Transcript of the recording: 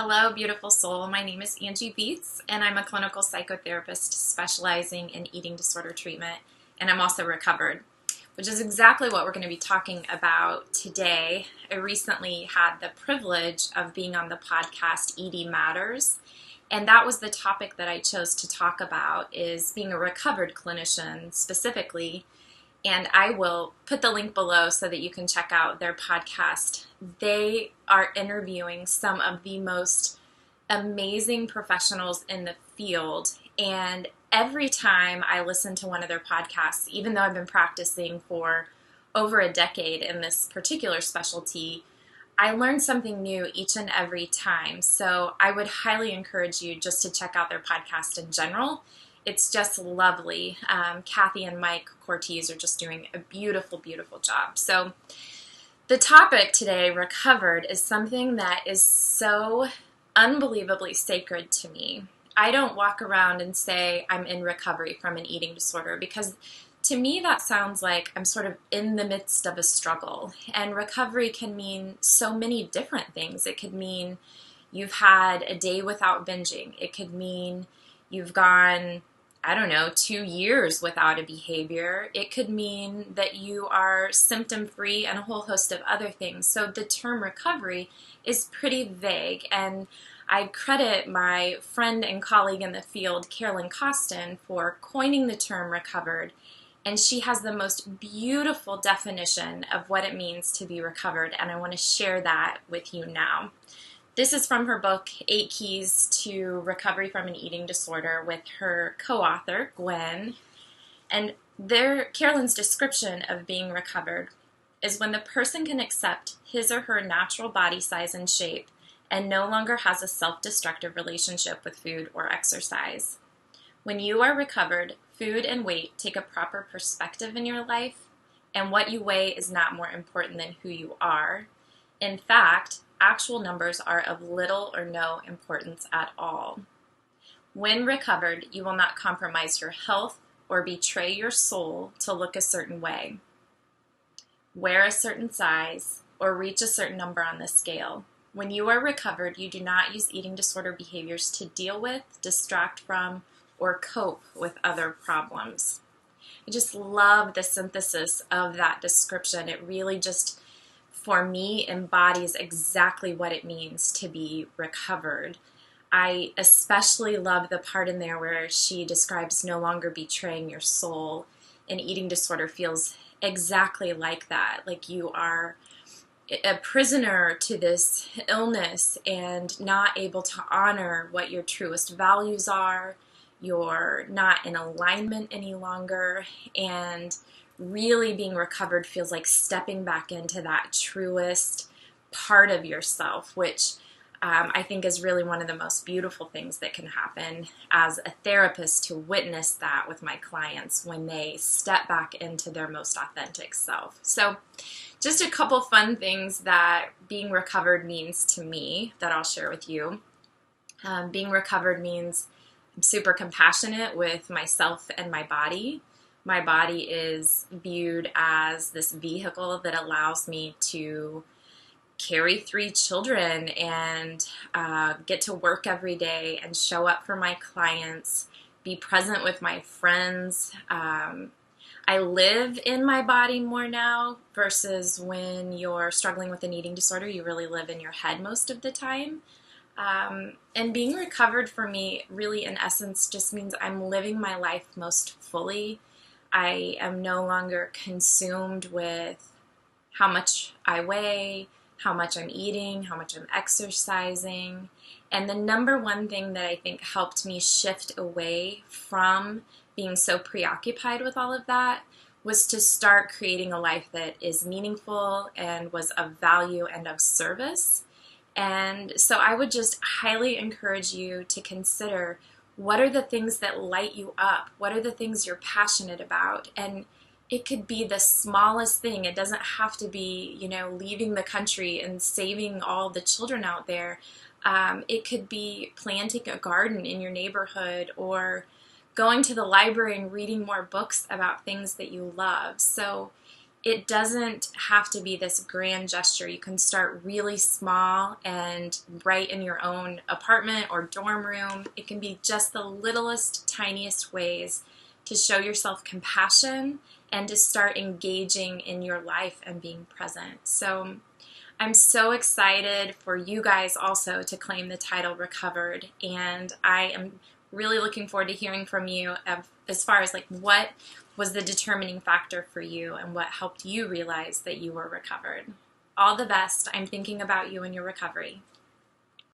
Hello, beautiful soul. My name is Angie Viets, and I'm a clinical psychotherapist specializing in eating disorder treatment, and I'm also recovered, which is exactly what we're going to be talking about today. I recently had the privilege of being on the podcast ED Matters, and that was the topic that I chose to talk about, is being a recovered clinician specifically. And I will put the link below so that you can check out their podcast. They are interviewing some of the most amazing professionals in the field. And every time I listen to one of their podcasts, even though I've been practicing for over a decade in this particular specialty, I learn something new each and every time. So I would highly encourage you just to check out their podcast in general. It's just lovely. Kathy and Mike Cortez are just doing a beautiful, beautiful job. So the topic today, recovered, is something that is so unbelievably sacred to me. I don't walk around and say I'm in recovery from an eating disorder, because to me that sounds like I'm sort of in the midst of a struggle. And recovery can mean so many different things. It could mean you've had a day without binging. It could mean you've gone, 2 years without a behavior. It could mean that you are symptom-free and a whole host of other things. So the term recovery is pretty vague, and I credit my friend and colleague in the field, Carolyn Costin, for coining the term recovered, and she has the most beautiful definition of what it means to be recovered, and I want to share that with you now. This is from her book, 8 Keys to Recovery from an Eating Disorder, with her co-author, Gwen. And Carolyn's description of being recovered is when the person can accept his or her natural body size and shape and no longer has a self-destructive relationship with food or exercise. When you are recovered, food and weight take a proper perspective in your life, and what you weigh is not more important than who you are. In fact, actual numbers are of little or no importance at all. When recovered, you will not compromise your health or betray your soul to look a certain way, wear a certain size, or reach a certain number on the scale. When you are recovered, you do not use eating disorder behaviors to deal with, distract from, or cope with other problems. I just love the synthesis of that description. It really just, for me, embodies exactly what it means to be recovered. I especially love the part in there where she describes no longer betraying your soul. An eating disorder feels exactly like that, like you are a prisoner to this illness and not able to honor what your truest values are. You're not in alignment any longer, and really being recovered feels like stepping back into that truest part of yourself, which I think is really one of the most beautiful things that can happen as a therapist, to witness that with my clients when they step back into their most authentic self. So just a couple fun things that being recovered means to me that I'll share with you. Being recovered means I'm super compassionate with myself and my body. My body is viewed as this vehicle that allows me to carry 3 children and get to work every day and show up for my clients, be present with my friends. I live in my body more now versus when you're struggling with an eating disorder, you really live in your head most of the time. And being recovered for me really, in essence, just means I'm living my life most fully. I am no longer consumed with how much I weigh, how much I'm eating, how much I'm exercising. And the number one thing that I think helped me shift away from being so preoccupied with all of that was to start creating a life that is meaningful and was of value and of service. And so I would just highly encourage you to consider, what are the things that light you up? What are the things you're passionate about? And it could be the smallest thing. It doesn't have to be, leaving the country and saving all the children out there. It could be planting a garden in your neighborhood, or going to the library and reading more books about things that you love. So it doesn't have to be this grand gesture. You can start really small and right in your own apartment or dorm room. It can be just the littlest, tiniest ways to show yourself compassion and to start engaging in your life and being present. So I'm so excited for you guys also to claim the title Recovered, and I am really looking forward to hearing from you as far as like what was the determining factor for you and what helped you realize that you were recovered. All the best. I'm thinking about you in your recovery.